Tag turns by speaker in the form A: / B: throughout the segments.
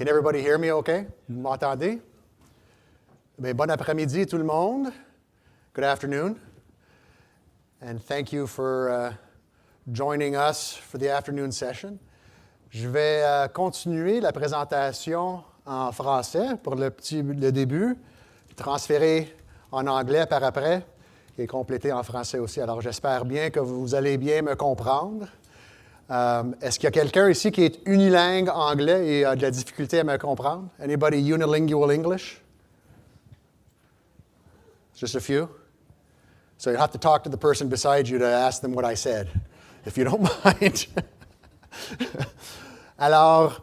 A: Can everybody hear me okay? Vous m'entendez? Bien, bon après-midi tout le monde. Good afternoon. And thank you for joining us for the afternoon session. Je vais continuer la présentation en français pour le début, transférer en anglais par après et compléter en français aussi. Alors, j'espère bien que vous allez bien me comprendre. Est-ce qu'il y a quelqu'un ici qui est unilingue anglais et a de la difficulté à me comprendre? Anybody unilingual English? Just a few? So you have to talk to the person beside you to ask them what I said, if you don't mind. Alors,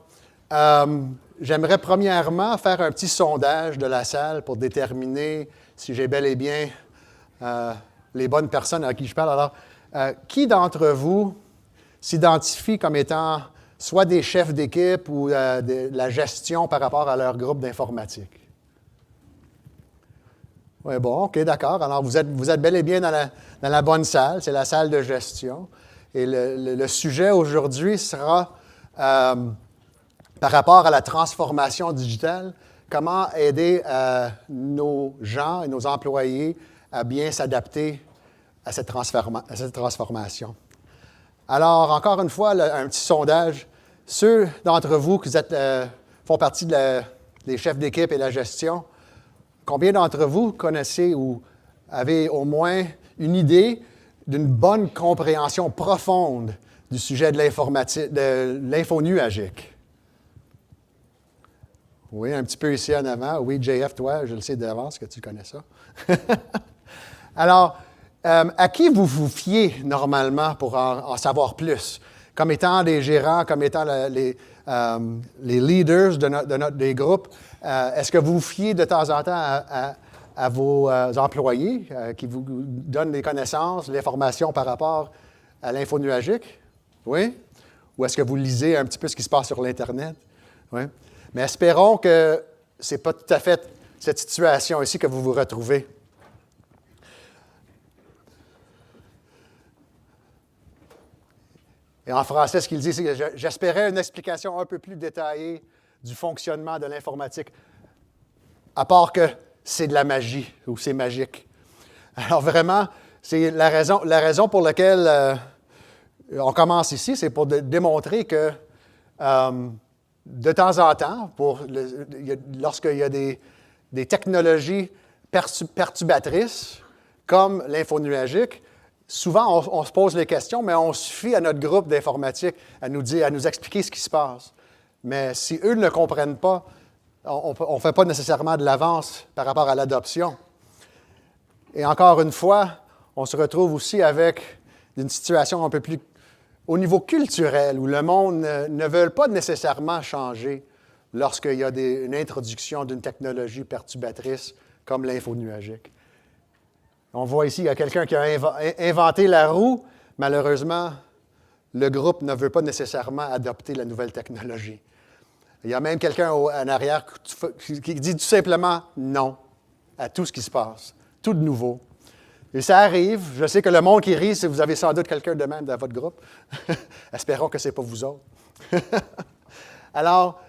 A: j'aimerais premièrement faire un petit sondage de la salle pour déterminer si j'ai bel et bien les bonnes personnes à qui je parle. Alors, qui d'entre vous s'identifient comme étant soit des chefs d'équipe ou de la gestion par rapport à leur groupe d'informatique? Oui, bon, OK, d'accord. Alors, vous êtes bel et bien dans la bonne salle. C'est la salle de gestion. Et le sujet aujourd'hui sera par rapport à la transformation digitale, comment aider nos gens et nos employés à bien s'adapter à cette transformation. Alors, encore une fois, un petit sondage. Ceux d'entre vous qui font partie des chefs d'équipe et la gestion, combien d'entre vous connaissez ou avez au moins une idée d'une bonne compréhension profonde du sujet de l'info nuagique? Oui, un petit peu ici en avant. Oui, JF, toi, je le sais d'avance que tu connais ça. Alors, à qui vous vous fiez normalement pour en savoir plus? Comme étant des gérants, comme étant les leaders des groupes, est-ce que vous vous fiez de temps en temps à vos employés qui vous donnent des connaissances, l'information par rapport à l'info nuagique? Oui? Ou est-ce que vous lisez un petit peu ce qui se passe sur l'Internet? Oui? Mais espérons que ce n'est pas tout à fait cette situation ici que vous vous retrouvez. Et en français, ce qu'il dit, c'est que j'espérais une explication un peu plus détaillée du fonctionnement de l'informatique, à part que c'est de la magie ou c'est magique. Alors vraiment, c'est la raison pour laquelle on commence ici, c'est pour démontrer que de temps en temps, lorsqu'il y a des technologies perturbatrices, comme l'info nuagique, souvent on se pose les questions, mais on se fie à notre groupe d'informatique à nous expliquer ce qui se passe. Mais si eux ne comprennent pas, on ne fait pas nécessairement de l'avance par rapport à l'adoption. Et encore une fois, on se retrouve aussi avec une situation un peu plus au niveau culturel, où le monde ne veut pas nécessairement changer lorsqu'il y a une introduction d'une technologie perturbatrice comme l'info nuagique. On voit ici qu'il y a quelqu'un qui a inventé la roue. Malheureusement, le groupe ne veut pas nécessairement adopter la nouvelle technologie. Il y a même quelqu'un en arrière qui dit tout simplement non à tout ce qui se passe, tout de nouveau. Et ça arrive. Je sais que le monde qui rit, vous avez sans doute quelqu'un de même dans votre groupe. Espérons que ce n'est pas vous autres. Alors,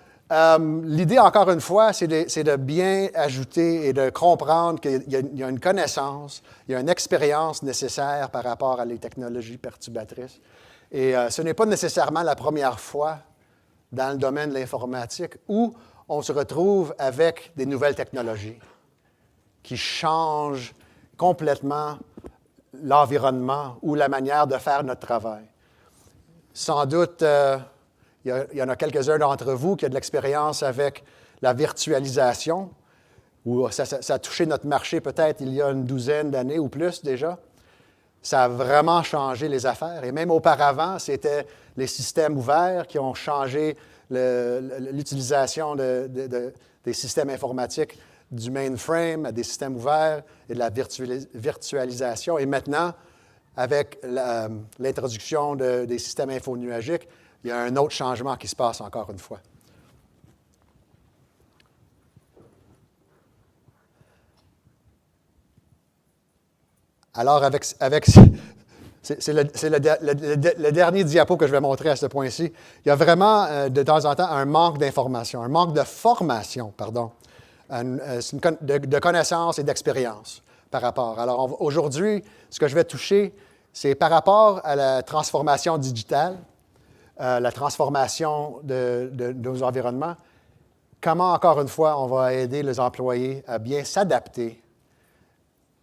A: l'idée, encore une fois, c'est de bien ajouter et de comprendre qu'il y a une connaissance, il y a une expérience nécessaire par rapport à les technologies perturbatrices. Et ce n'est pas nécessairement la première fois dans le domaine de l'informatique où on se retrouve avec des nouvelles technologies qui changent complètement l'environnement ou la manière de faire notre travail. Sans doute, il y en a quelques-uns d'entre vous qui ont de l'expérience avec la virtualisation, où ça a touché notre marché peut-être il y a une douzaine d'années ou plus déjà. Ça a vraiment changé les affaires. Et même auparavant, c'était les systèmes ouverts qui ont changé l'utilisation des systèmes informatiques du mainframe à des systèmes ouverts et de la virtualisation. Et maintenant, avec l'introduction des systèmes infonuagiques, il y a un autre changement qui se passe encore une fois. Alors, avec c'est le dernier diapo que je vais montrer à ce point-ci. Il y a vraiment, de temps en temps, un manque d'information, un manque de formation, pardon, de connaissances et d'expérience par rapport. Alors, aujourd'hui, ce que je vais toucher, c'est par rapport à la transformation digitale, la transformation de nos environnements, comment, encore une fois, on va aider les employés à bien s'adapter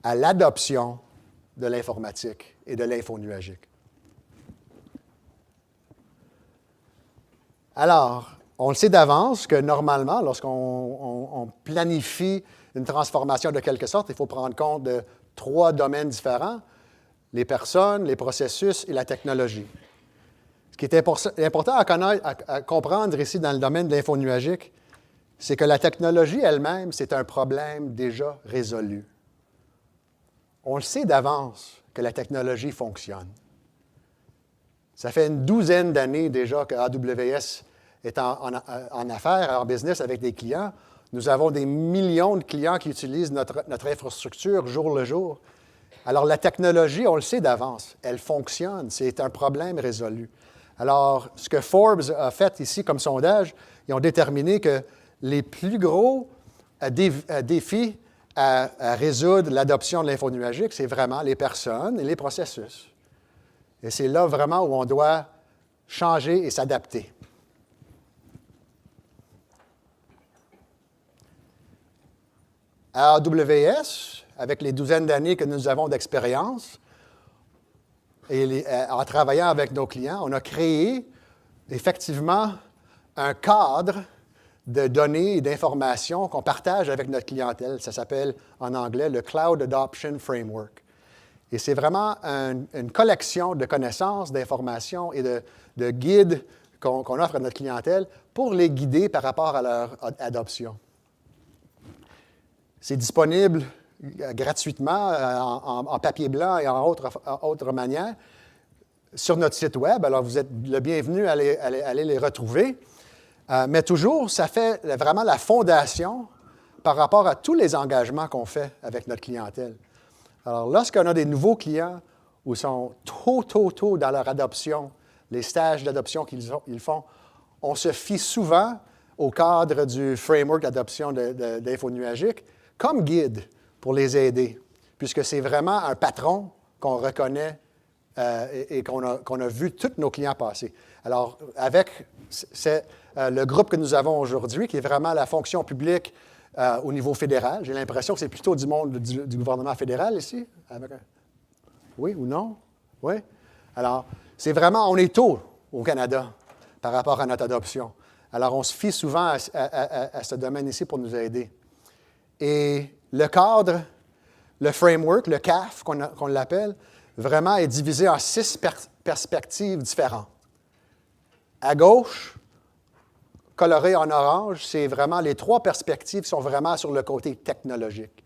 A: à l'adoption de l'informatique et de l'info nuagique. Alors, on le sait d'avance que normalement, lorsqu'on planifie une transformation de quelque sorte, il faut prendre compte de 3 domaines différents, les personnes, les processus et la technologie. Ce qui est important à comprendre ici dans le domaine de l'info nuagique, c'est que la technologie elle-même, c'est un problème déjà résolu. On le sait d'avance que la technologie fonctionne. Ça fait une 12aine d'années déjà que AWS est en affaires, en business avec des clients. Nous avons des millions de clients qui utilisent notre infrastructure jour le jour. Alors, la technologie, on le sait d'avance, elle fonctionne. C'est un problème résolu. Alors, ce que Forbes a fait ici comme sondage, ils ont déterminé que les plus gros défis à résoudre l'adoption de l'info nuagique, c'est vraiment les personnes et les processus. Et c'est là vraiment où on doit changer et s'adapter. À AWS, avec les douzaines d'années que nous avons d'expérience, et en travaillant avec nos clients, on a créé effectivement un cadre de données et d'informations qu'on partage avec notre clientèle. Ça s'appelle en anglais le Cloud Adoption Framework. Et c'est vraiment une collection de connaissances, d'informations et de guides qu'on offre à notre clientèle pour les guider par rapport à leur adoption. C'est disponible gratuitement en papier blanc et en autre manière sur notre site Web. Alors, vous êtes le bienvenu à aller les retrouver. Mais toujours, ça fait vraiment la fondation par rapport à tous les engagements qu'on fait avec notre clientèle. Alors, lorsqu'on a des nouveaux clients où ils sont tôt dans leur adoption, les stages d'adoption qu'ils font, on se fie souvent au cadre du framework d'adoption d'info nuagique comme guide pour les aider, puisque c'est vraiment un patron qu'on reconnaît et qu'on a vu tous nos clients passer. Alors, avec le groupe que nous avons aujourd'hui, qui est vraiment la fonction publique au niveau fédéral, j'ai l'impression que c'est plutôt du monde du gouvernement fédéral ici. Oui ou non? Oui? Alors, c'est vraiment, on est tôt au Canada par rapport à notre adoption. Alors, on se fie souvent à ce domaine ici pour nous aider. Et le cadre, le framework, le CAF, qu'on l'appelle, vraiment est divisé en 6 perspectives différentes. À gauche, coloré en orange, c'est vraiment les 3 perspectives qui sont vraiment sur le côté technologique.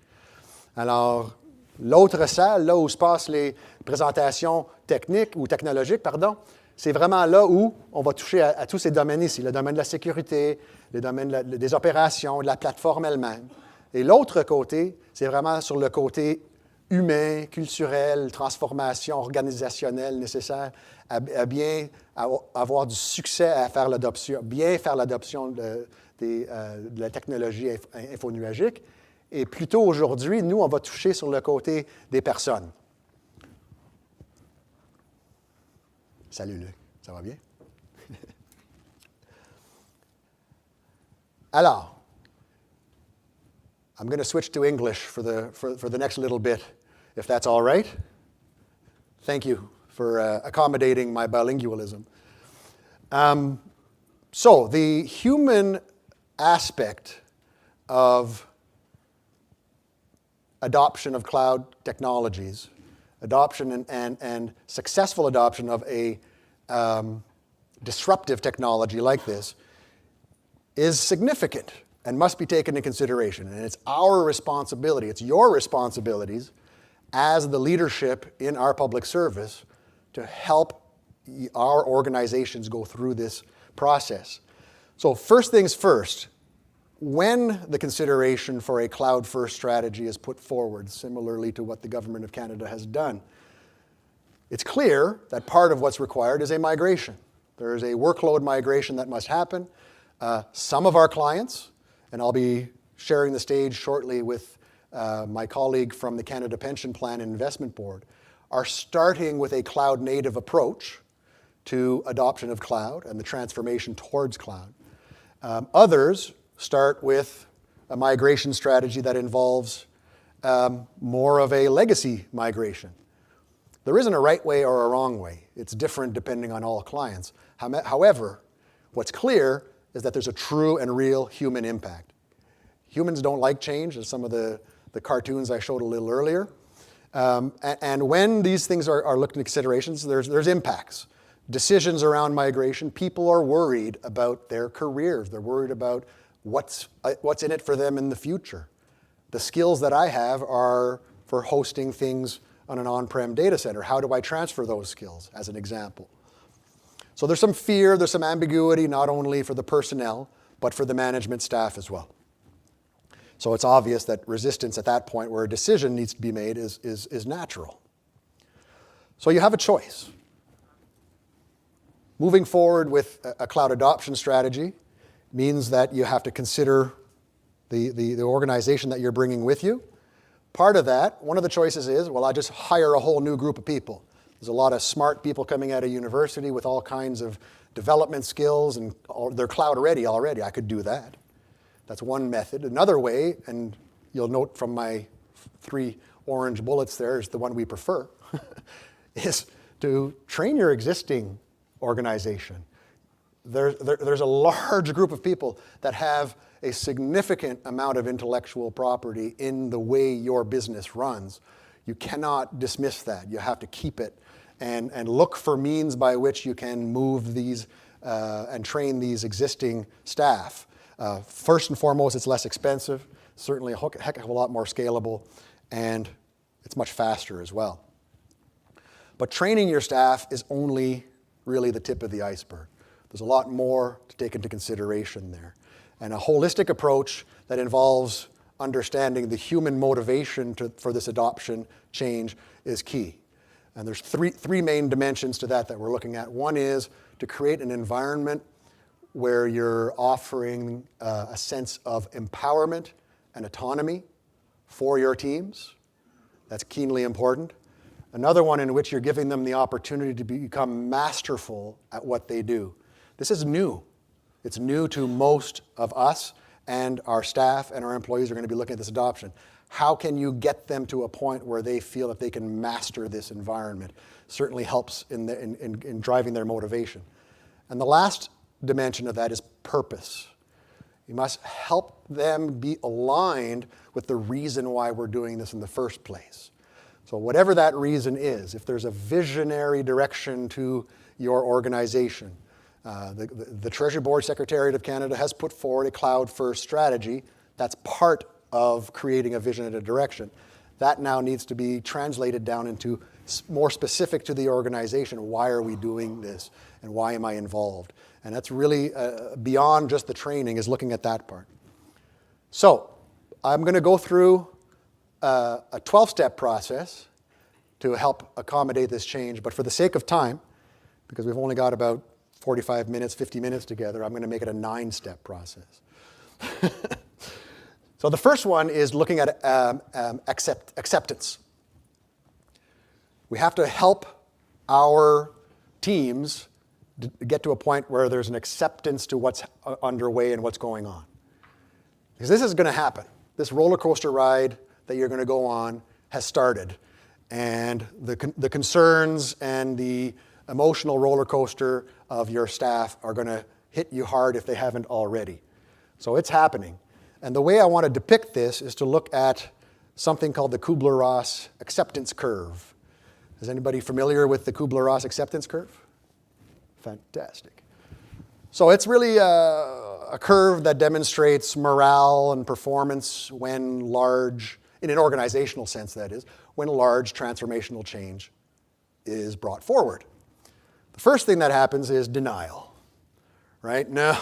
A: Alors, l'autre salle, là où se passent les présentations techniques ou technologiques, pardon, c'est vraiment là où on va toucher à tous ces domaines ici, le domaine de la sécurité, le domaine des opérations, de la plateforme elle-même. Et l'autre côté, c'est vraiment sur le côté humain, culturel, transformation organisationnelle nécessaire à bien avoir du succès à faire l'adoption, bien faire l'adoption de la technologie infonuagique. Et plutôt aujourd'hui, nous, on va toucher sur le côté des personnes. Salut Luc, ça va bien? Alors, I'm going to switch to English for the next little bit, if that's all right. Thank you for accommodating my bilingualism. So the human aspect of adoption of cloud technologies, adoption and successful adoption of a disruptive technology like this is significant and must be taken into consideration. And it's our responsibility, it's your responsibilities as the leadership in our public service to help our organizations go through this process. So first things first, when the consideration for a cloud-first strategy is put forward, similarly to what the Government of Canada has done, It's clear that part of what's required is a migration. There is a workload migration that must happen. Some of our clients, and I'll be sharing the stage shortly with my colleague from the Canada Pension Plan and Investment Board, are starting with a cloud-native approach to adoption of cloud and the transformation towards cloud. Others start with a migration strategy that involves more of a legacy migration. There isn't a right way or a wrong way. It's different depending on all clients. However, what's clear is that there's a true and real human impact. Humans don't like change, as some of the cartoons I showed a little earlier. And when these things are looked into considerations, there's impacts. Decisions around migration, people are worried about their careers. They're worried about what's in it for them in the future. The skills that I have are for hosting things on an on-prem data center. How do I transfer those skills, as an example? So there's some fear, there's some ambiguity, not only for the personnel, but for the management staff as well. So it's obvious that resistance at that point where a decision needs to be made is natural. So you have a choice. Moving forward with a cloud adoption strategy means that you have to consider the organization that you're bringing with you. Part of that, one of the choices is, well, I just hire a whole new group of people. There's a lot of smart people coming out of university with all kinds of development skills, and they're cloud ready already. I could do that. That's one method. Another way, and you'll note from my 3 orange bullets there is the one we prefer, is to train your existing organization. There's a large group of people that have a significant amount of intellectual property in the way your business runs. You cannot dismiss that. You have to keep it and look for means by which you can move these and train these existing staff. First and foremost, it's less expensive, certainly a heck of a lot more scalable, and it's much faster as well. But training your staff is only really the tip of the iceberg. There's a lot more to take into consideration there. And a holistic approach that involves understanding the human motivation for this adoption change is key. And there's three main dimensions to that we're looking at. One is to create an environment where you're offering a sense of empowerment and autonomy for your teams. That's keenly important. Another one in which you're giving them the opportunity to become masterful at what they do. This is new. It's new to most of us, and our staff and our employees are going to be looking at this adoption. How can you get them to a point where they feel that they can master this environment? Certainly helps in driving their motivation. And the last dimension of that is purpose. You must help them be aligned with the reason why we're doing this in the first place. So whatever that reason is, if there's a visionary direction to your organization, the Treasury Board Secretariat of Canada has put forward a cloud-first strategy. That's part of creating a vision and a direction. That now needs to be translated down into more specific to the organization. Why are we doing this? And why am I involved? And that's really beyond just the training, is looking at that part. So I'm going to go through a 12-step process to help accommodate this change. But for the sake of time, because we've only got about 45 minutes, 50 minutes together, I'm going to make it a 9-step process. So the first one is looking at acceptance. We have to help our teams get to a point where there's an acceptance to what's underway and what's going on. Because this is going to happen. This roller coaster ride that you're going to go on has started. And the concerns and the emotional roller coaster of your staff are going to hit you hard if they haven't already. So it's happening. And the way I want to depict this is to look at something called the Kubler-Ross acceptance curve. Is anybody familiar with the Kubler-Ross acceptance curve? Fantastic. So it's really a curve that demonstrates morale and performance when large, in an organizational sense that is, when large transformational change is brought forward. The first thing that happens is denial, right? No,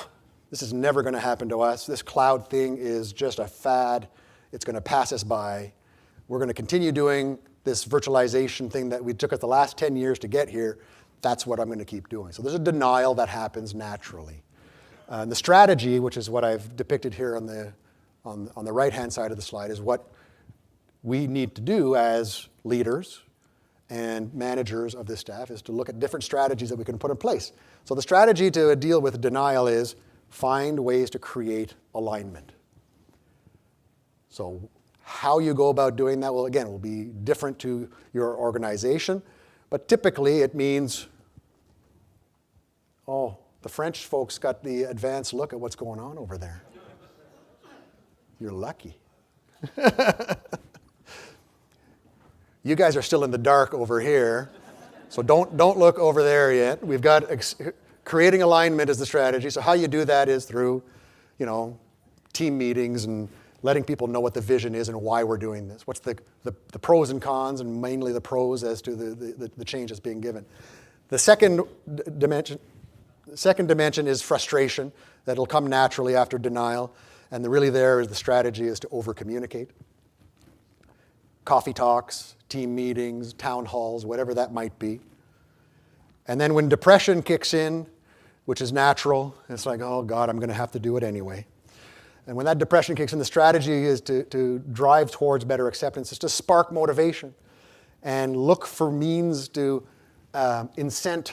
A: this is never going to happen to us. This cloud thing is just a fad. It's going to pass us by. We're going to continue doing this virtualization thing that we took us the last 10 years to get here, that's what I'm going to keep doing. So there's a denial that happens naturally. And the strategy, which is what I've depicted here on the right-hand side of the slide, is what we need to do as leaders and managers of this staff, is to look at different strategies that we can put in place. So the strategy to deal with denial is find ways to create alignment. So how you go about doing that, will be different to your organization, but typically it means, oh, the French folks got the advanced look at what's going on over there. You're lucky. You guys are still in the dark over here, so don't look over there yet. We've got creating alignment is the strategy. So how you do that is through, team meetings and letting people know what the vision is and why we're doing this. What's the pros and cons, and mainly the pros as to the change that's being given. The second dimension is frustration. That'll come naturally after denial. And the strategy is to over-communicate. Coffee talks, team meetings, town halls, whatever that might be. And then when depression kicks in, which is natural, it's like, oh God, I'm going to have to do it anyway. And when that depression kicks in, the strategy is to drive towards better acceptance, is to spark motivation and look for means to incent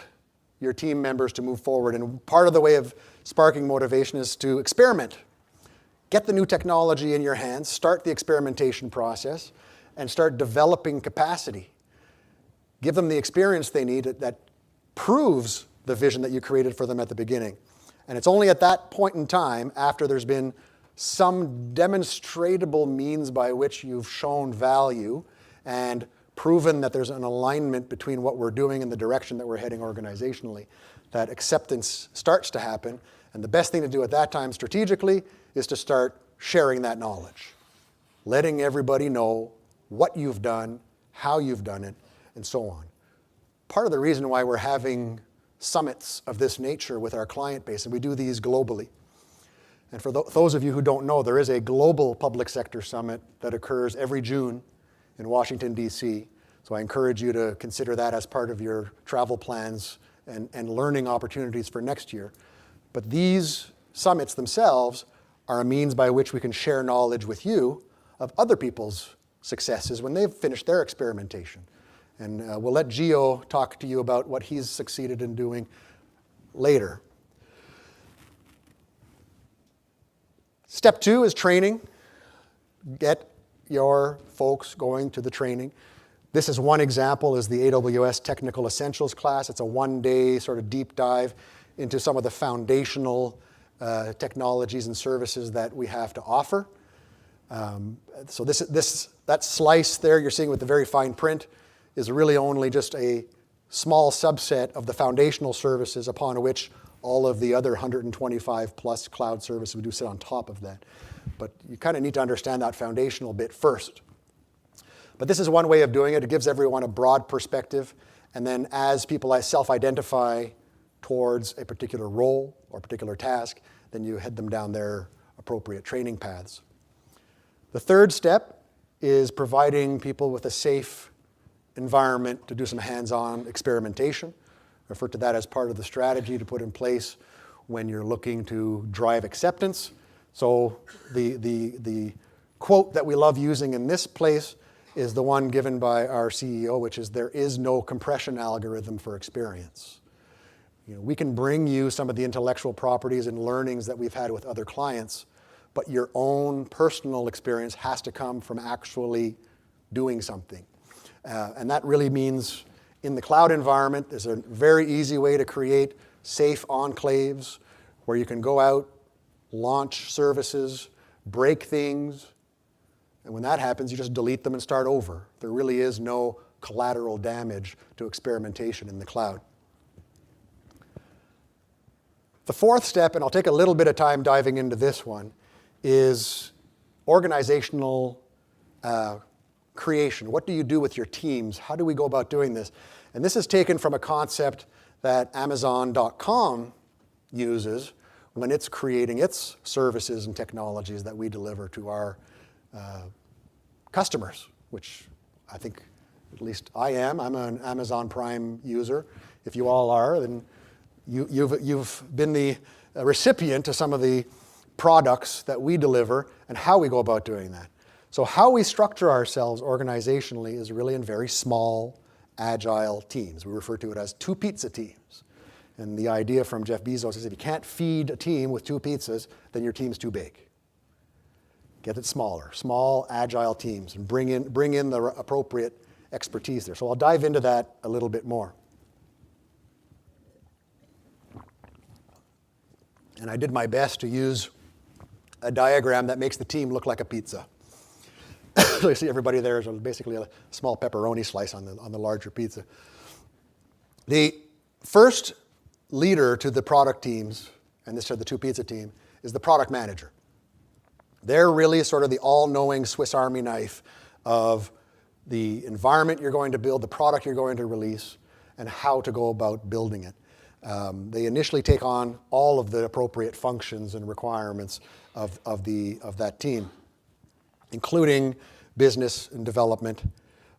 A: your team members to move forward. And part of the way of sparking motivation is to experiment. Get the new technology in your hands, start the experimentation process, and start developing capacity. Give them the experience they need that proves the vision that you created for them at the beginning. And it's only at that point in time, after there's been some demonstrable means by which you've shown value and proven that there's an alignment between what we're doing and the direction that we're heading organizationally, that acceptance starts to happen. And the best thing to do at that time strategically is to start sharing that knowledge, letting everybody know what you've done, how you've done it, and so on. Part of the reason why we're having summits of this nature with our client base, and we do these globally. And for those of you who don't know, there is a global public sector summit that occurs every June in Washington, D.C. So I encourage you to consider that as part of your travel plans and learning opportunities for next year. But these summits themselves are a means by which we can share knowledge with you of other people's successes when they've finished their experimentation. And we'll let Gio talk to you about what he's succeeded in doing later. Step 2 is training. Get your folks going to the training. This is one example, is the AWS Technical Essentials class. It's a one-day sort of deep dive into some of the foundational technologies and services that we have to offer. So that slice there you're seeing with the very fine print is really only just a small subset of the foundational services upon which all of the other 125 plus cloud services we do sit on top of that. But you kind of need to understand that foundational bit first. But this is one way of doing it. It gives everyone a broad perspective. And then as people self-identify towards a particular role or particular task, then you head them down their appropriate training paths. The third step is providing people with a safe environment to do some hands-on experimentation. Refer to that as part of the strategy to put in place when you're looking to drive acceptance. So the quote that we love using in this place is the one given by our CEO, which is, there is no compression algorithm for experience. We can bring you some of the intellectual properties and learnings that we've had with other clients, but your own personal experience has to come from actually doing something. And that really means in the cloud environment, there's a very easy way to create safe enclaves where you can go out, launch services, break things, and when that happens, you just delete them and start over. There really is no collateral damage to experimentation in the cloud. The fourth step, and I'll take a little bit of time diving into this one, is organizational creation. What do you do with your teams? How do we go about doing this? And this is taken from a concept that Amazon.com uses when it's creating its services and technologies that we deliver to our customers, which I think At least I am. I'm an Amazon Prime user. If you all are, then you've been the recipient to some of the products that we deliver and how we go about doing that. So how we structure ourselves organizationally is really in very small, agile teams. We refer to it as two pizza teams. And the idea from Jeff Bezos is if you can't feed a team with two pizzas, then your team's too big. Get it smaller, small, agile teams, and bring in the appropriate expertise there. So I'll dive into that a little bit more. And I did my best to use a diagram that makes the team look like a pizza. So you see everybody there is basically a small pepperoni slice on the larger pizza. The first leader to the product teams, and this is the two pizza team, is the product manager. They're really sort of the all-knowing Swiss Army knife of the environment you're going to build, the product you're going to release, and how to go about building it. They initially take on all of the appropriate functions and requirements of that team, including business and development,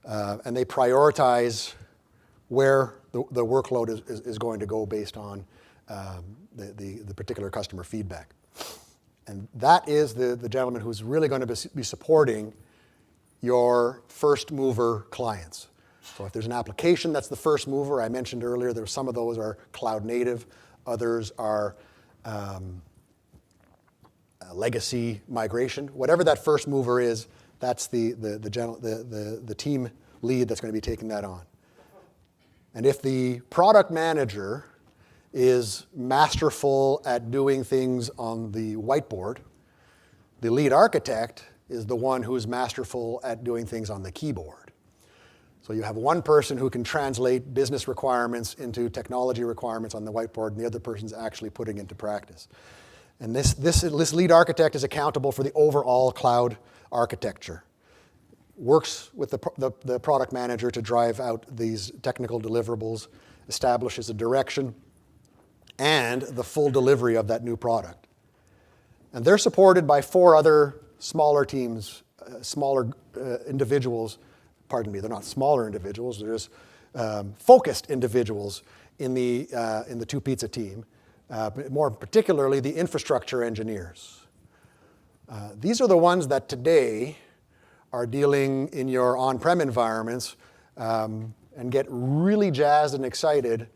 A: and they prioritize where the workload is going to go based on the particular customer feedback. And that is the gentleman who's really going to be supporting your first mover clients. So if there's an application that's the first mover, I mentioned earlier, some of those are cloud native, others are legacy migration. Whatever that first mover is, that's the team lead that's going to be taking that on. And if the product manager is masterful at doing things on the whiteboard, the lead architect is the one who's masterful at doing things on the keyboard. So you have one person who can translate business requirements into technology requirements on the whiteboard, and the other person's actually putting into practice. And this lead architect is accountable for the overall cloud architecture. Works with the product manager to drive out these technical deliverables, establishes a direction, and the full delivery of that new product. And they're supported by 4 other smaller teams, individuals. Pardon me, they're not smaller individuals. They're just focused individuals in the two pizza team. More particularly, the infrastructure engineers. These are the ones that today are dealing in your on-prem environments and get really jazzed and excited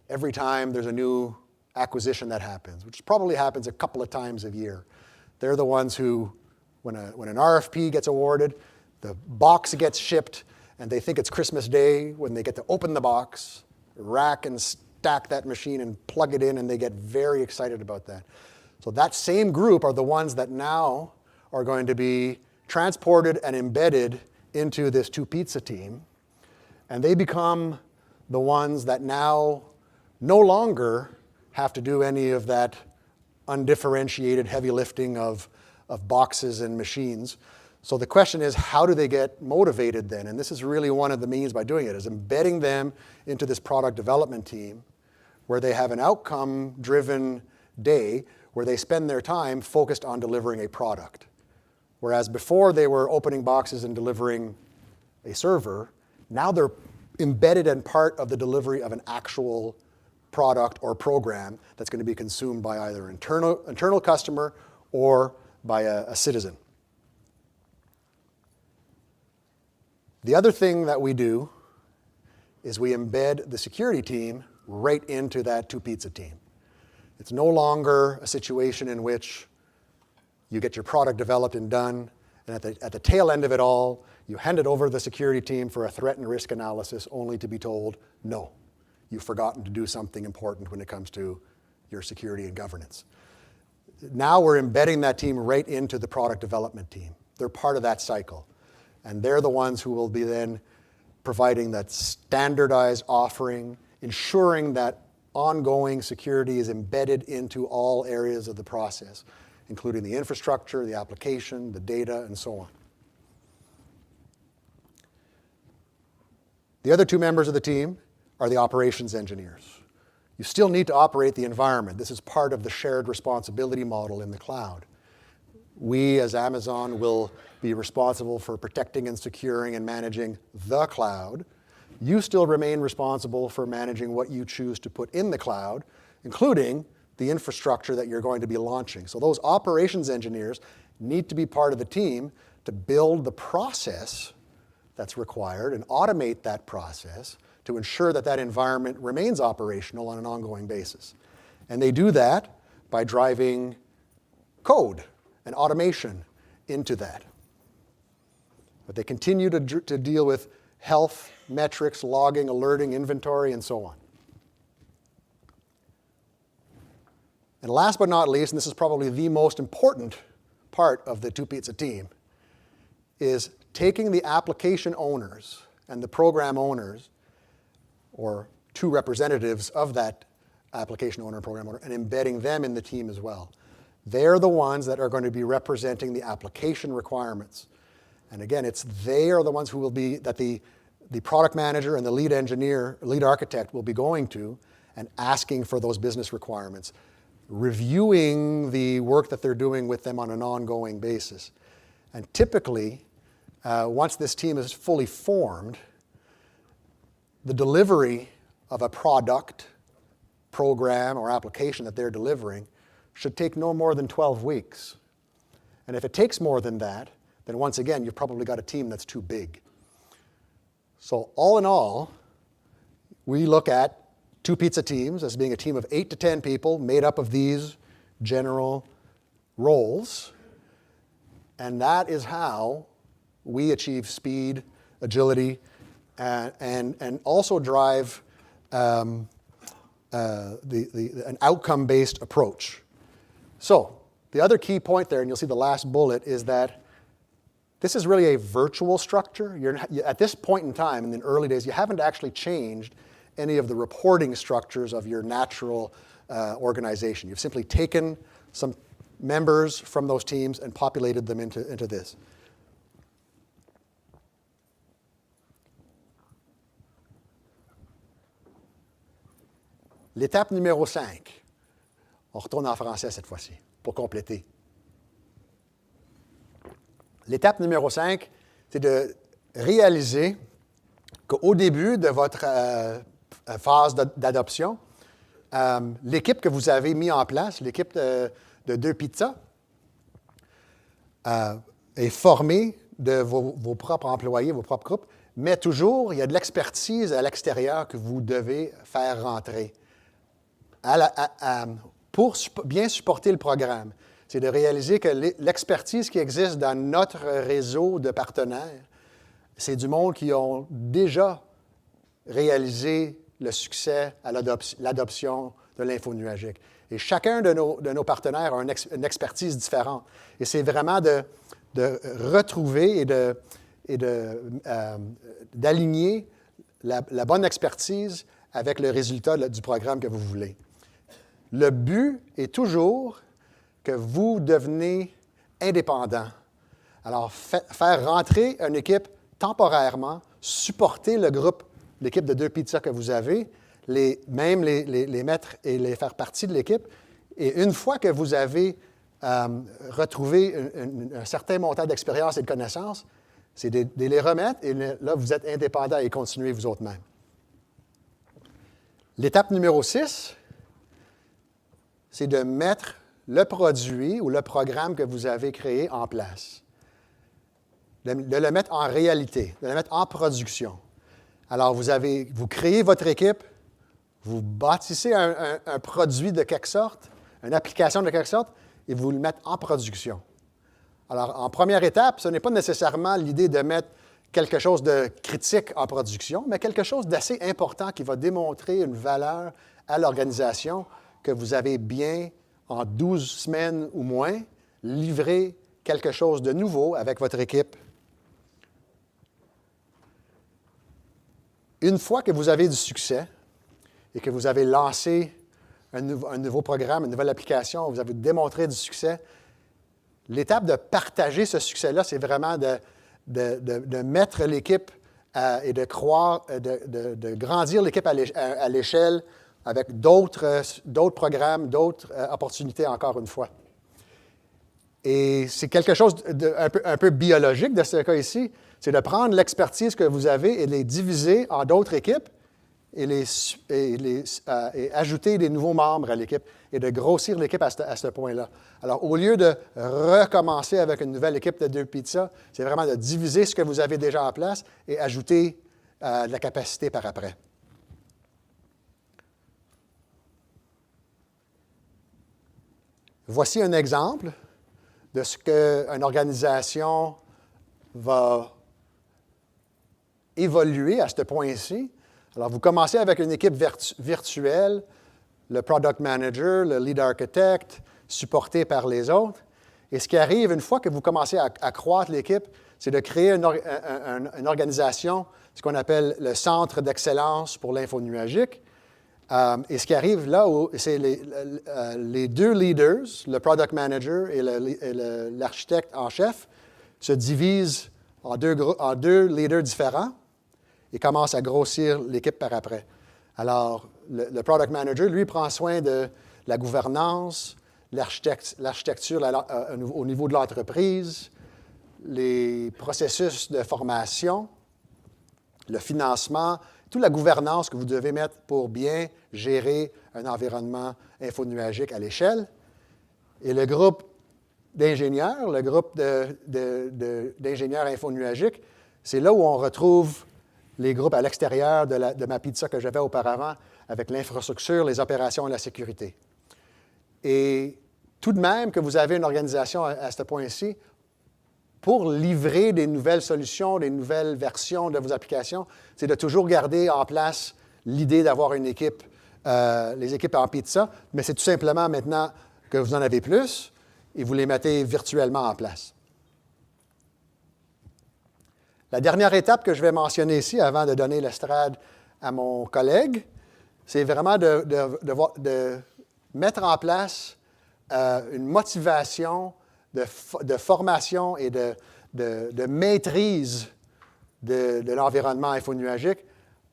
A: every time there's a new acquisition that happens, which probably happens a couple of times a year. They're the ones who, when an RFP gets awarded, the box gets shipped, and they think it's Christmas Day when they get to open the box, rack and stack that machine and plug it in, and they get very excited about that. So that same group are the ones that now are going to be transported and embedded into this two pizza team, and they become the ones that now no longer have to do any of that undifferentiated heavy lifting of boxes and machines. So the question is, how do they get motivated then? And this is really one of the means by doing it, is embedding them into this product development team where they have an outcome-driven day where they spend their time focused on delivering a product. Whereas before they were opening boxes and delivering a server, now they're embedded and part of the delivery of an actual product or program that's going to be consumed by either internal customer or by a citizen. The other thing that we do is we embed the security team right into that two pizza team. It's no longer a situation in which you get your product developed and done, and at the tail end of it all, you hand it over to the security team for a threat and risk analysis only to be told, no, you've forgotten to do something important when it comes to your security and governance. Now we're embedding that team right into the product development team. They're part of that cycle. And they're the ones who will be then providing that standardized offering, ensuring that ongoing security is embedded into all areas of the process, including the infrastructure, the application, the data, and so on. The other two members of the team are the operations engineers. You still need to operate the environment. This is part of the shared responsibility model in the cloud. we as Amazon will be responsible for protecting and securing and managing the cloud. You still remain responsible for managing what you choose to put in the cloud, including the infrastructure that you're going to be launching. So those operations engineers need to be part of the team to build the process that's required and automate that process to ensure that that environment remains operational on an ongoing basis. And they do that by driving code and automation into that. But they continue to deal with health, metrics, logging, alerting, inventory, and so on. And last but not least, and this is probably the most important part of the two-pizza team, is taking the application owners and the program owners, or two representatives of that application owner and program owner, and embedding them in the team as well. They're the ones that are going to be representing the application requirements. And again, they are the ones who will be, that the product manager and the lead engineer, lead architect will be going to and asking for those business requirements, reviewing the work that they're doing with them on an ongoing basis. And typically, once this team is fully formed, the delivery of a product, program, or application that they're delivering should take no more than 12 weeks. And if it takes more than that, then once again, you've probably got a team that's too big. So all in all, we look at two pizza teams as being a team of 8 to 10 people made up of these general roles. And that is how we achieve speed, agility, and also drive an outcome-based approach. So the other key point there, and you'll see the last bullet, is that this is really a virtual structure. At this point in time, in the early days, you haven't actually changed any of the reporting structures of your natural organization. You've simply taken some members from those teams and populated them into this. L'étape numéro 5. On retourne en français cette fois-ci, pour compléter. L'étape numéro 5, c'est de réaliser qu'au début de votre phase d'adoption, l'équipe que vous avez mis en place, l'équipe de deux pizzas, est formée de vos propres employés, vos propres groupes, mais toujours, il y a de l'expertise à l'extérieur que vous devez faire rentrer. Pour bien supporter le programme, c'est de réaliser que l'expertise qui existe dans notre réseau de partenaires, c'est du monde qui ont déjà réalisé le succès à l'adoption de l'info nuagique. Et chacun de nos partenaires a une expertise différente. Et c'est vraiment de retrouver et d'aligner la bonne expertise avec le résultat du programme que vous voulez. Le but est toujours que vous devenez indépendant. Alors, faire rentrer une équipe temporairement, supporter le groupe, l'équipe de deux pizzas que vous avez, les mettre et les faire partie de l'équipe. Et une fois que vous avez retrouvé un certain montant d'expérience et de connaissances, c'est de les remettre et là, vous êtes indépendant et continuez vous autres mêmes. L'étape numéro 6, c'est de mettre le produit ou le programme que vous avez créé en place, de le mettre en réalité, de le mettre en production. Alors, vous créez votre équipe, vous bâtissez un produit de quelque sorte, une application de quelque sorte, et vous le mettez en production. Alors, en première étape, ce n'est pas nécessairement l'idée de mettre quelque chose de critique en production, mais quelque chose d'assez important qui va démontrer une valeur à l'organisation que vous avez bien, en 12 semaines ou moins, livré quelque chose de nouveau avec votre équipe. Une fois que vous avez du succès et que vous avez lancé un nouveau programme, une nouvelle application, vous avez démontré du succès, l'étape de partager ce succès-là, c'est vraiment de mettre l'équipe et de grandir l'équipe à l'échelle avec d'autres programmes, d'autres opportunités, encore une fois. Et c'est quelque chose un peu biologique de ce cas ici, c'est de prendre l'expertise que vous avez et de les diviser en d'autres équipes et ajouter des nouveaux membres à l'équipe et de grossir l'équipe à ce point-là. Alors, au lieu de recommencer avec une nouvelle équipe de 2 pizzas, c'est vraiment de diviser ce que vous avez déjà en place et ajouter de la capacité par après. Voici un exemple de ce qu'une organisation va évoluer à ce point-ci. Alors, vous commencez avec une équipe virtuelle, le product manager, le lead architect, supporté par les autres. Et ce qui arrive, une fois que vous commencez à croître l'équipe, c'est de créer une organisation, ce qu'on appelle le centre d'excellence pour l'info nuagique. Et ce qui arrive là, c'est les 2 leaders, le product manager et l'architecte en chef, se divisent en 2 leaders différents et commencent à grossir l'équipe par après. Alors, le product manager, lui, prend soin de la gouvernance, l'architecture au niveau de l'entreprise, les processus de formation, le financement, toute la gouvernance que vous devez mettre pour bien gérer un environnement infonuagique à l'échelle. Et le groupe d'ingénieurs, le groupe d'ingénieurs infonuagiques, c'est là où on retrouve les groupes à l'extérieur de ma pizza que j'avais auparavant avec l'infrastructure, les opérations et la sécurité. Et tout de même que vous avez une organisation à ce point-ci, pour livrer des nouvelles solutions, des nouvelles versions de vos applications, c'est de toujours garder en place l'idée d'avoir une équipe, les équipes en pizza, mais c'est tout simplement maintenant que vous en avez plus et vous les mettez virtuellement en place. La dernière étape que je vais mentionner ici, avant de donner l'estrade à mon collègue, c'est vraiment de mettre en place une motivation de formation et de maîtrise de l'environnement infonuagique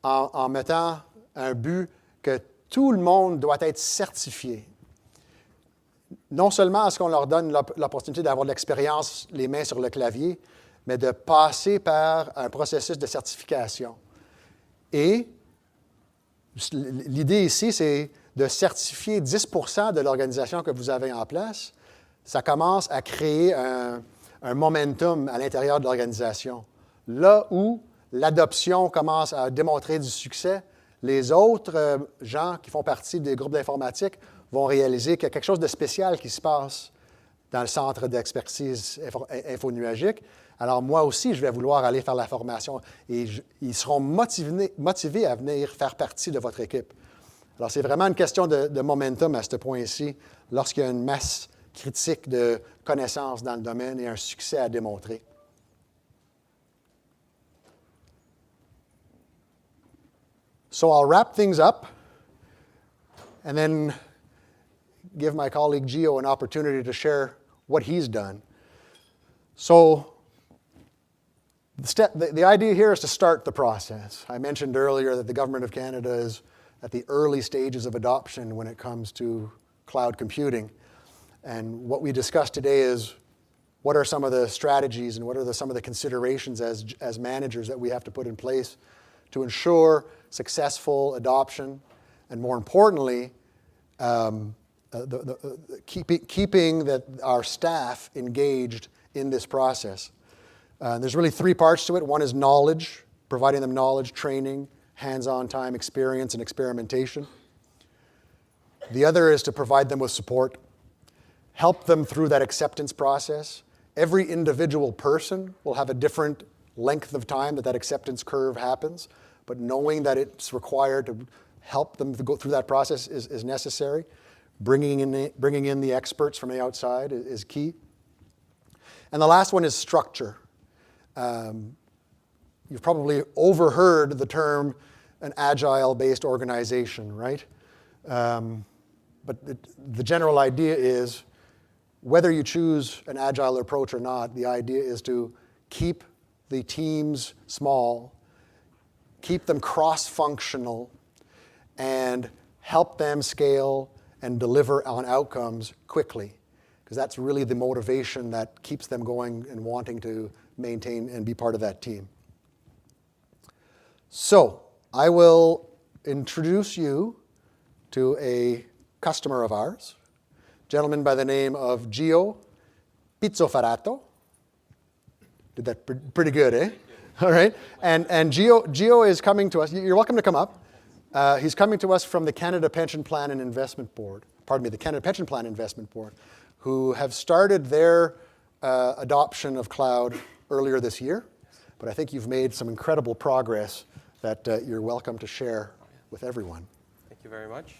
A: en mettant un but que tout le monde doit être certifié. Non seulement est-ce qu'on leur donne l'opportunité d'avoir de l'expérience, les mains sur le clavier, mais de passer par un processus de certification. Et l'idée ici, c'est de certifier 10 % de l'organisation que vous avez en place. Ça commence à créer un momentum à l'intérieur de l'organisation. Là où l'adoption commence à démontrer du succès, les autres gens qui font partie des groupes d'informatique vont réaliser qu'il y a quelque chose de spécial qui se passe dans le centre d'expertise infonuagique. Alors, moi aussi, je vais vouloir aller faire la formation et ils seront motivés à venir faire partie de votre équipe. Alors, c'est vraiment une question de momentum à ce point-ci, lorsqu'il y a une masse critique de connaissances dans le domaine et un succès à démontrer. So I'll wrap things up and then give my colleague Gio an opportunity to share what he's done. So the idea here is to start the process. I mentioned earlier that the Government of Canada is at the early stages of adoption when it comes to cloud computing. And what we discussed today is what are some of the strategies and what are some of the considerations as managers that we have to put in place to ensure successful adoption, and more importantly, keeping our staff engaged in this process. There's really 3 parts to it. One is knowledge, providing them knowledge, training, hands-on time, experience, and experimentation. The other is to provide them with support, help them through that acceptance process. Every individual person will have a different length of time that acceptance curve happens, but knowing that it's required to help them to go through that process is necessary. Bringing in the experts from the outside is key. And the last one is structure. You've probably overheard the term an agile-based organization, right? But the general idea is whether you choose an agile approach or not, the idea is to keep the teams small, keep them cross-functional, and help them scale and deliver on outcomes quickly. because that's really the motivation that keeps them going and wanting to maintain and be part of that team. So I will introduce you to a customer of ours, a gentleman by the name of Gio Pizzofarato. Did that pretty good, eh? All right. And Gio is coming to us. You're welcome to come up. He's coming to us from the Canada Pension Plan and Investment Board. Pardon me, the Canada Pension Plan Investment Board, who have started their adoption of cloud earlier this year. But I think you've made some incredible progress that you're welcome to share with everyone.
B: Thank you very much.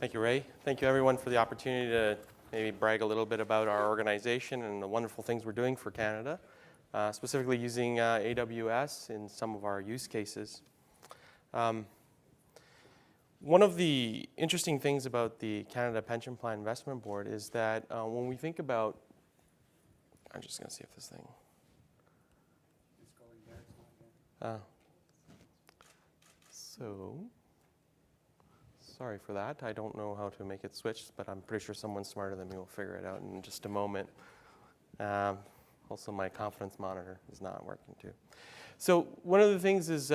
B: Thank you, Ray. Thank you, everyone, for the opportunity to maybe brag a little bit about our organization and the wonderful things we're doing for Canada, specifically using AWS in some of our use cases. One of the interesting things about the Canada Pension Plan Investment Board is that when we think about, I'm just going to see if this thing.
C: It's going there, it's not there.
B: So, sorry for that. I don't know how to make it switch, but I'm pretty sure someone smarter than me will figure it out in just a moment. Also, my confidence monitor is not working too. So one of the things is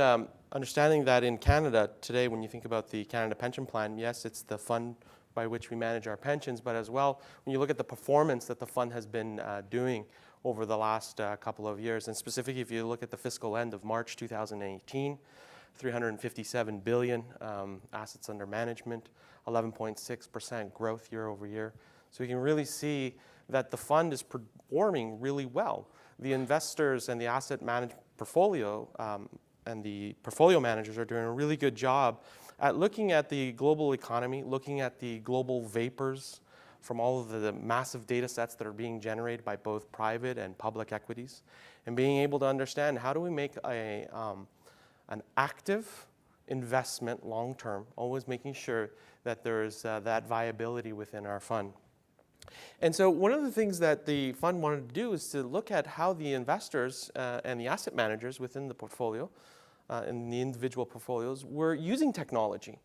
B: understanding that in Canada today, when you think about the Canada Pension Plan, yes, it's the fund by which we manage our pensions, but as well, when you look at the performance that the fund has been doing over the last couple of years, and specifically if you look at the fiscal end of March 2018, 357 billion assets under management, 11.6% growth year over year. So you can really see that the fund is performing really well. The investors and the asset management portfolio and the portfolio managers are doing a really good job at looking at the global economy, looking at the global vapors from all of the massive data sets that are being generated by both private and public equities, and being able to understand how do we make an active investment long-term, always making sure that there's that viability within our fund. And so one of the things that the fund wanted to do is to look at how the investors and the asset managers within the portfolio, in the individual portfolios, were using technology.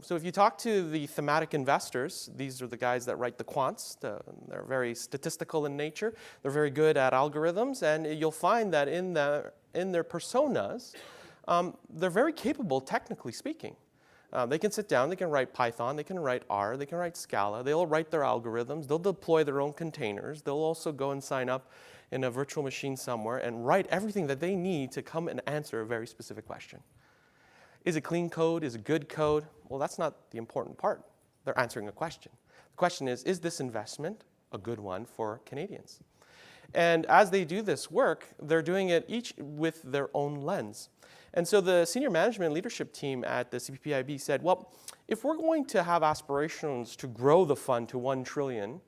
B: So if you talk to the thematic investors, these are the guys that write the quants. They're very statistical in nature. They're very good at algorithms, and you'll find that in their personas, they're very capable, technically speaking. They can sit down, they can write Python, they can write R, they can write Scala, they'll write their algorithms, they'll deploy their own containers, they'll also go and sign up in a virtual machine somewhere and write everything that they need to come and answer a very specific question. Is it clean code? Is it good code? Well, that's not the important part. They're answering a question. The question is this investment a good one for Canadians? And as they do this work, they're doing it each with their own lens. And so the senior management leadership team at the CPPIB said, well, if we're going to have aspirations to grow the fund to 1 trillion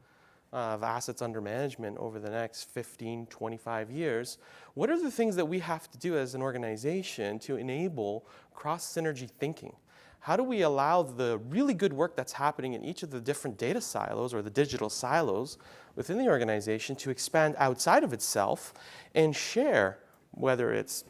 B: of assets under management over the next 15, 25 years, what are the things that we have to do as an organization to enable cross-synergy thinking? How do we allow the really good work that's happening in each of the different data silos or the digital silos within the organization to expand outside of itself and share, whether it's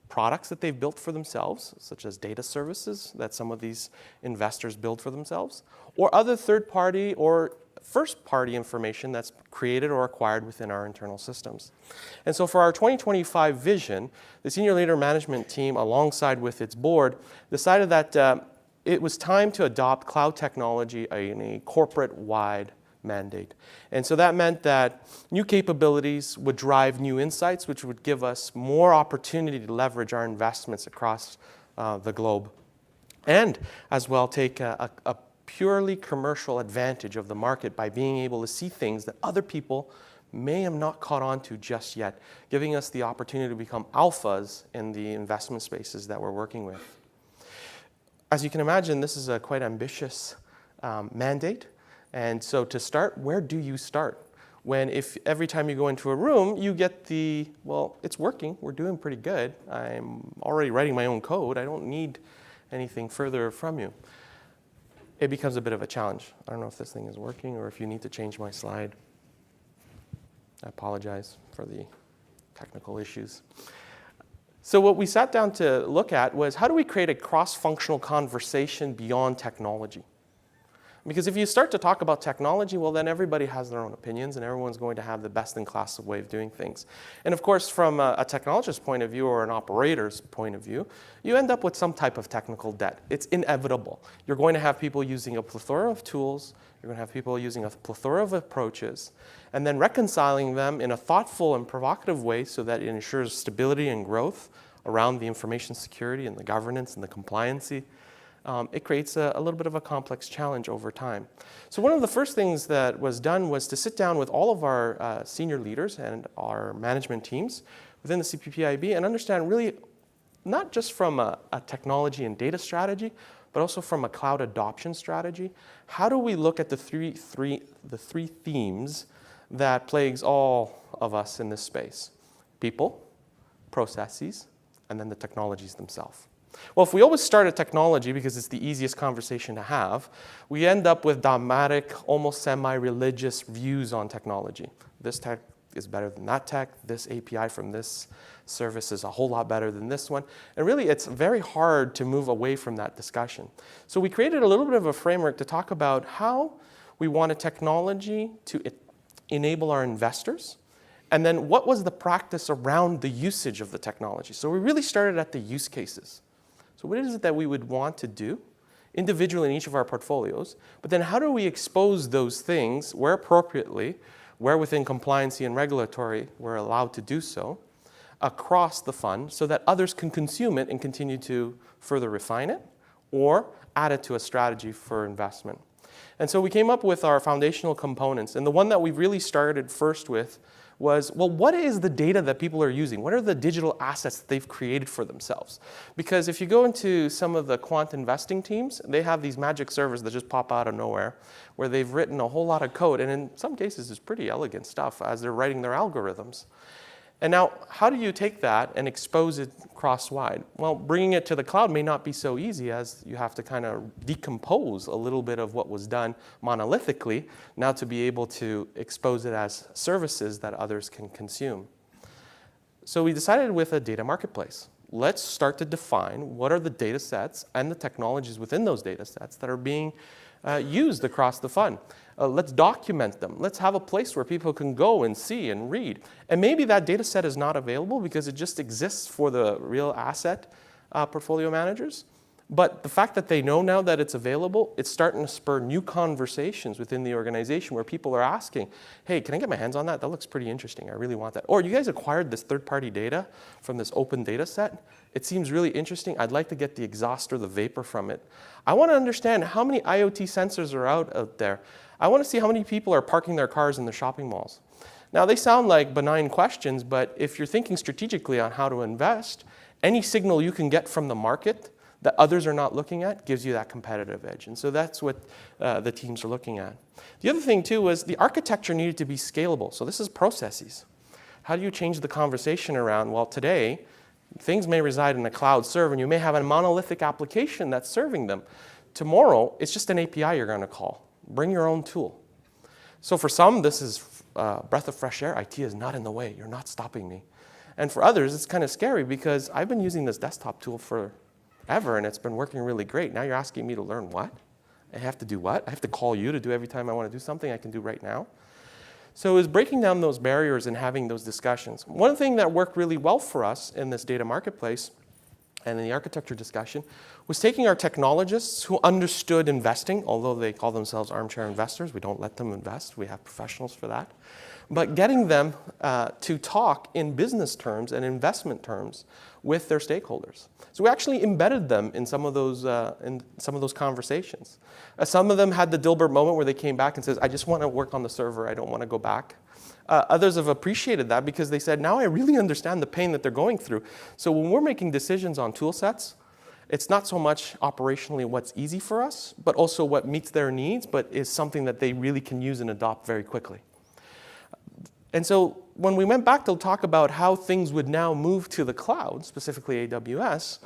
B: products that they've built for themselves, such as data services that some of these investors build for themselves, or other third-party or first-party information that's created or acquired within our internal systems. And so for our 2025 vision, the senior leader management team, alongside with its board, decided that it was time to adopt cloud technology in a corporate-wide mandate. And so that meant that new capabilities would drive new insights, which would give us more opportunity to leverage our investments across the globe. And as well take a purely commercial advantage of the market by being able to see things that other people may have not caught on to just yet, giving us the opportunity to become alphas in the investment spaces that we're working with. As you can imagine, this is a quite ambitious mandate. And so to start, where do you start? When if every time you go into a room, you get the, well, it's working, we're doing pretty good, I'm already writing my own code, I don't need anything further from you. It becomes a bit of a challenge. I don't know if this thing is working or if you need to change my slide. I apologize for the technical issues. So what we sat down to look at was how do we create a cross-functional conversation beyond technology? Because if you start to talk about technology, well, then everybody has their own opinions, and everyone's going to have the best-in-class way of doing things. And of course, from a technologist's point of view or an operator's point of view, you end up with some type of technical debt. It's inevitable. You're going to have people using a plethora of tools. You're going to have people using a plethora of approaches, and then reconciling them in a thoughtful and provocative way so that it ensures stability and growth around the information security and the governance and the compliancy. It creates a little bit of a complex challenge over time. So one of the first things that was done was to sit down with all of our senior leaders and our management teams within the CPPIB and understand really not just from a technology and data strategy, but also from a cloud adoption strategy. How do we look at the three themes that plagues all of us in this space? People, processes, and then the technologies themselves. Well, if we always start at technology because it's the easiest conversation to have, we end up with dogmatic, almost semi-religious views on technology. This tech is better than that tech. This API from this service is a whole lot better than this one. And really, it's very hard to move away from that discussion. So we created a little bit of a framework to talk about how we wanted technology to enable our investors, and then what was the practice around the usage of the technology. So we really started at the use cases. So what is it that we would want to do individually in each of our portfolios? But then how do we expose those things where appropriately, where within compliancy and regulatory we're allowed to do so, across the fund so that others can consume it and continue to further refine it or add it to a strategy for investment. And so we came up with our foundational components. And the one that we really started first with was, well, what is the data that people are using? What are the digital assets that they've created for themselves? Because if you go into some of the quant investing teams, they have these magic servers that just pop out of nowhere where they've written a whole lot of code. And in some cases, it's pretty elegant stuff as they're writing their algorithms. And now, how do you take that and expose it cross-wide? Well, bringing it to the cloud may not be so easy, as you have to kind of decompose a little bit of what was done monolithically now to be able to expose it as services that others can consume. So we decided with a data marketplace. Let's start to define what are the data sets and the technologies within those data sets that are being used across the fund. Let's document them. Let's have a place where people can go and see and read. And maybe that data set is not available because it just exists for the real asset portfolio managers. But the fact that they know now that it's available, it's starting to spur new conversations within the organization where people are asking, hey, can I get my hands on that? That looks pretty interesting. I really want that. Or you guys acquired this third-party data from this open data set. It seems really interesting. I'd like to get the exhaust or the vapor from it. I want to understand how many IoT sensors are out there. I want to see how many people are parking their cars in the shopping malls. Now, they sound like benign questions, but if you're thinking strategically on how to invest, any signal you can get from the market that others are not looking at gives you that competitive edge. And so that's what the teams are looking at. The other thing, too, was the architecture needed to be scalable. So this is processes. How do you change the conversation around, well, today, things may reside in a cloud server, and you may have a monolithic application that's serving them. Tomorrow, it's just an API you're going to call. Bring your own tool. So for some, this is a breath of fresh air. IT is not in the way. You're not stopping me. And for others, it's kind of scary because I've been using this desktop tool forever, and it's been working really great. Now you're asking me to learn what? I have to do what? I have to call you to do every time I want to do something I can do right now? So it was breaking down those barriers and having those discussions. One thing that worked really well for us in this data marketplace and in the architecture discussion was taking our technologists who understood investing, although they call themselves armchair investors. We don't let them invest. We have professionals for that. But getting them to talk in business terms and investment terms with their stakeholders. So we actually embedded them in some of those conversations. Some of them had the Dilbert moment where they came back and says, I just want to work on the server. I don't want to go back. Others have appreciated that because they said, now I really understand the pain that they're going through. So when we're making decisions on tool sets, it's not so much operationally what's easy for us, but also what meets their needs, but is something that they really can use and adopt very quickly. And so when we went back to talk about how things would now move to the cloud, specifically AWS,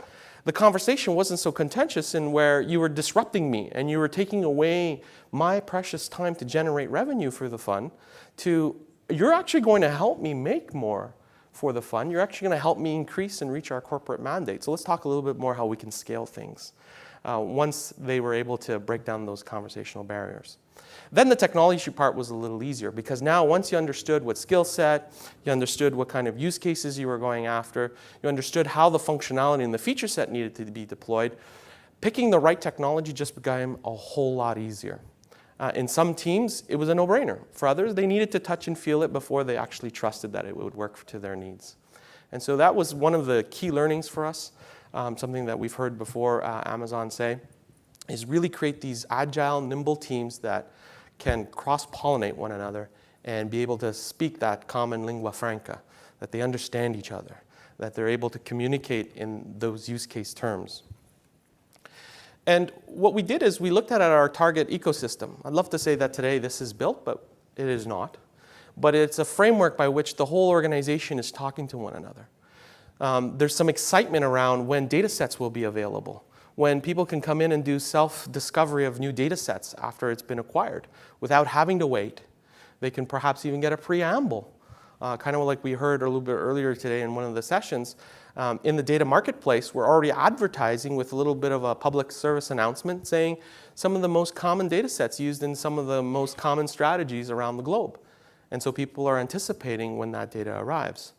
B: the conversation wasn't so contentious in where you were disrupting me and you were taking away my precious time to generate revenue for the fund to you're actually going to help me make more for the fund. You're actually going to help me increase and reach our corporate mandate. So let's talk a little bit more how we can scale things. once they were able to break down those conversational barriers. Then the technology part was a little easier, because now once you understood what skill set, you understood what kind of use cases you were going after, you understood how the functionality and the feature set needed to be deployed, picking the right technology just became a whole lot easier. In some teams, it was a no-brainer. For others, they needed to touch and feel it before they actually trusted that it would work to their needs. And so that was one of the key learnings for us, something that we've heard before Amazon say, is really create these agile, nimble teams that can cross-pollinate one another and be able to speak that common lingua franca, that they understand each other, that they're able to communicate in those use case terms. And what we did is we looked at our target ecosystem. I'd love to say that today this is built, but it is not. But it's a framework by which the whole organization is talking to one another. There's some excitement around when data sets will be available, when people can come in and do self-discovery of new data sets after it's been acquired without having to wait. They can perhaps even get a preamble, kind of like we heard a little bit earlier today in one of the sessions. In the data marketplace, we're already advertising with a little bit of a public service announcement saying some of the most common data sets used in some of the most common strategies around the globe. And so people are anticipating when that data arrives.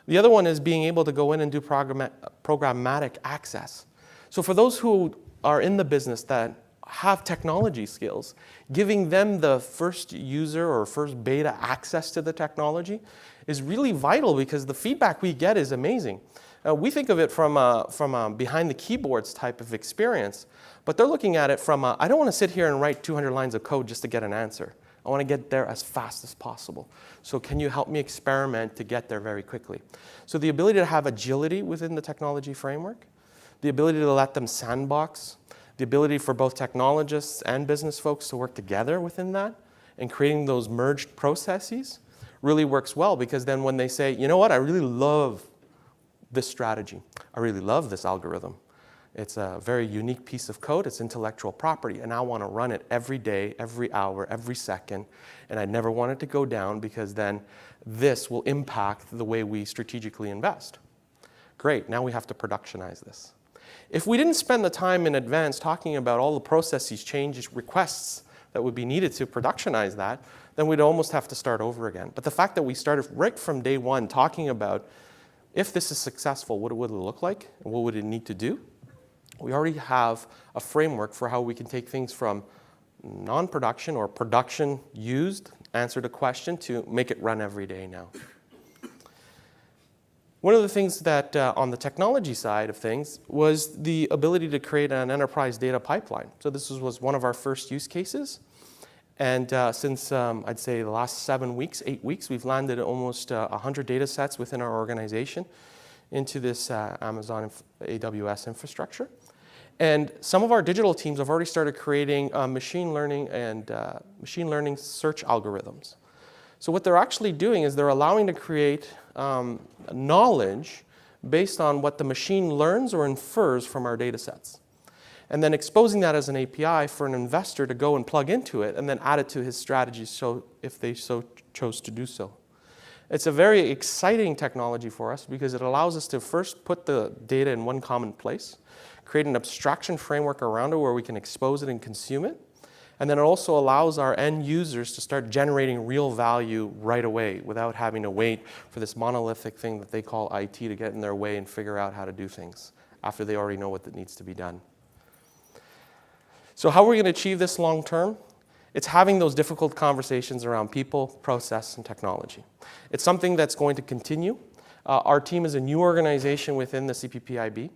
B: The other one is being able to go in and do programmatic access. So for those who are in the business that have technology skills, giving them the first user or first beta access to the technology is really vital, because the feedback we get is amazing. We think of it from a behind the keyboards type of experience, but they're looking at it from I don't want to sit here and write 200 lines of code just to get an answer. I want to get there as fast as possible. So can you help me experiment to get there very quickly? So the ability to have agility within the technology framework, the ability to let them sandbox, the ability for both technologists and business folks to work together within that, and creating those merged processes really works well, because then when they say, you know what, I really love this strategy, I really love this algorithm. It's a very unique piece of code, it's intellectual property, and I want to run it every day, every hour, every second, and I never want it to go down, because then this will impact the way we strategically invest. Great, now we have to productionize this. If we didn't spend the time in advance talking about all the processes, changes, requests that would be needed to productionize that, then we'd almost have to start over again. But the fact that we started right from day one talking about, if this is successful, what would it look like, and what would it need to do? We already have a framework for how we can take things from non-production or production used, answer the question, to make it run every day now. One of the things that on the technology side of things was the ability to create an enterprise data pipeline. So this was one of our first use cases. And since I'd say the last 7 weeks, 8 weeks, we've landed almost 100 data sets within our organization into this Amazon AWS infrastructure. And some of our digital teams have already started creating machine learning and machine learning search algorithms. So what they're actually doing is they're allowing to create knowledge based on what the machine learns or infers from our data sets, and then exposing that as an API for an investor to go and plug into it and then add it to his strategy, so if they so chose to do so. It's a very exciting technology for us, because it allows us to first put the data in one common place, create an abstraction framework around it where we can expose it and consume it. And then it also allows our end users to start generating real value right away without having to wait for this monolithic thing that they call IT to get in their way and figure out how to do things after they already know what needs to be done. So how are we going to achieve this long term? It's having those difficult conversations around people, process, and technology. It's something that's going to continue. Our team is a new organization within the CPPIB.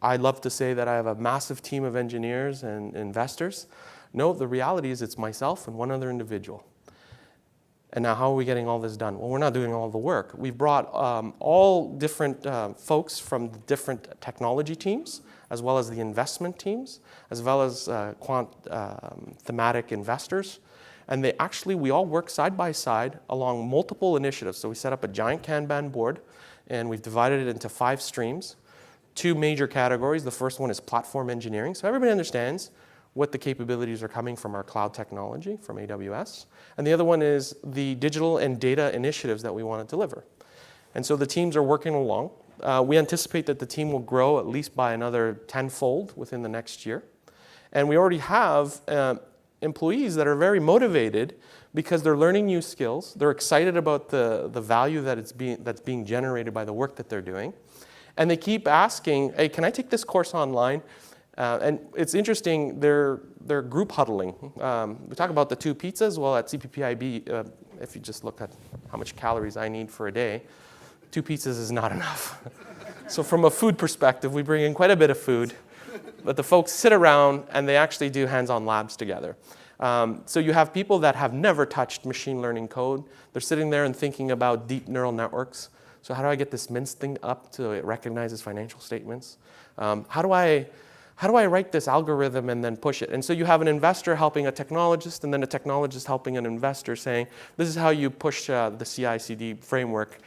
B: I'd love to say that I have a massive team of engineers and investors. No, the reality is it's myself and one other individual. And now how are we getting all this done? Well, we're not doing all the work. We've brought all different folks from the different technology teams, as well as the investment teams, as well as thematic investors. And we all work side by side along multiple initiatives. So we set up a giant Kanban board, and we've divided it into 5 streams. 2 major categories. The first one is platform engineering. So everybody understands what the capabilities are coming from our cloud technology, from AWS. And the other one is the digital and data initiatives that we want to deliver. And so the teams are working along. We anticipate that the team will grow at least by another tenfold within the next year. And we already have employees that are very motivated because they're learning new skills. They're excited about the value that's being generated by the work that they're doing. And they keep asking, hey, can I take this course online? And it's interesting, they're group huddling. We talk about the 2 pizzas. Well, at CPPIB, if you just look at how much calories I need for a day, 2 pizzas is not enough. So from a food perspective, we bring in quite a bit of food. But the folks sit around and they actually do hands-on labs together. So you have people that have never touched machine learning code. They're sitting there and thinking about deep neural networks. So how do I get this MINS thing up so it recognizes financial statements? How do I write this algorithm and then push it? And so you have an investor helping a technologist, and then a technologist helping an investor saying, this is how you push the CI/CD framework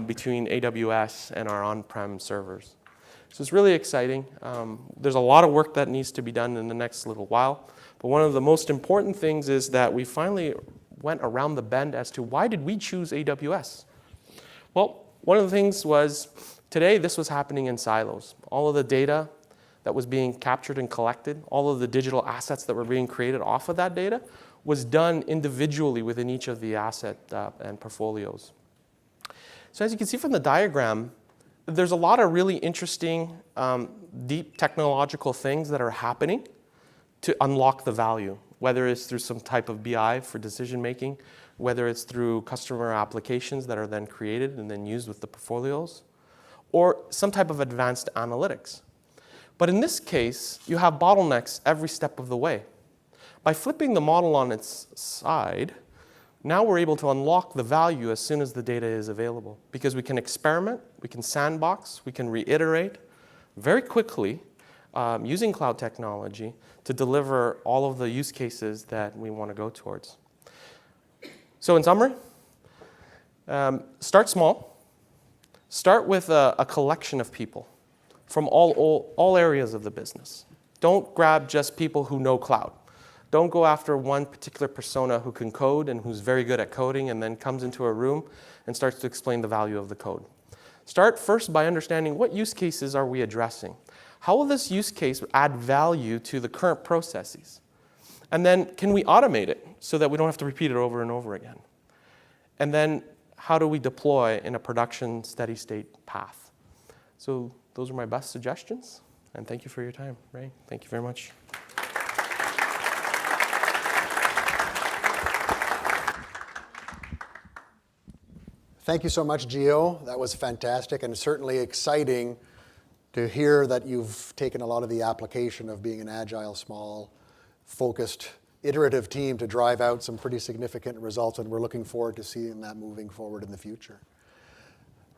B: between AWS and our on-prem servers. So it's really exciting. There's a lot of work that needs to be done in the next little while. But one of the most important things is that we finally went around the bend as to why did we choose AWS? Well, one of the things was today this was happening in silos. All of the data that was being captured and collected, all of the digital assets that were being created off of that data was done individually within each of the asset and portfolios. So as you can see from the diagram, there's a lot of really interesting, deep technological things that are happening to unlock the value, whether it's through some type of BI for decision making, whether it's through customer applications that are then created and then used with the portfolios, or some type of advanced analytics. But in this case, you have bottlenecks every step of the way. By flipping the model on its side, now we're able to unlock the value as soon as the data is available, because we can experiment, we can sandbox, we can reiterate very quickly using cloud technology to deliver all of the use cases that we want to go towards. So in summary, start small. Start with a collection of people from all areas of the business. Don't grab just people who know cloud. Don't go after one particular persona who can code and who's very good at coding and then comes into a room and starts to explain the value of the code. Start first by understanding what use cases are we addressing. How will this use case add value to the current processes? And then can we automate it so that we don't have to repeat it over and over again? And then how do we deploy in a production steady state path? So those are my best suggestions. And thank you for your time, Ray. Thank you very much.
A: Thank you so much, Gio. That was fantastic and certainly exciting to hear that you've taken a lot of the application of being an agile, small, focused, iterative team to drive out some pretty significant results, and we're looking forward to seeing that moving forward in the future.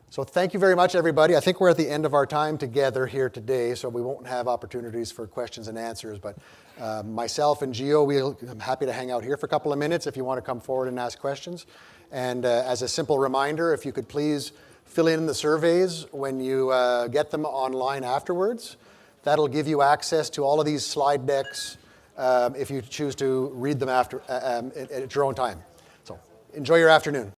A: So thank you very much, everybody. I think we're at the end of our time together here today, so we won't have opportunities for questions and answers, but myself and Gio, I'm happy to hang out here for a couple of minutes if you want to come forward and ask questions. And as a simple reminder, if you could please fill in the surveys when you get them online afterwards. That'll give you access to all of these slide decks if you choose to read them at your own time. So enjoy your afternoon.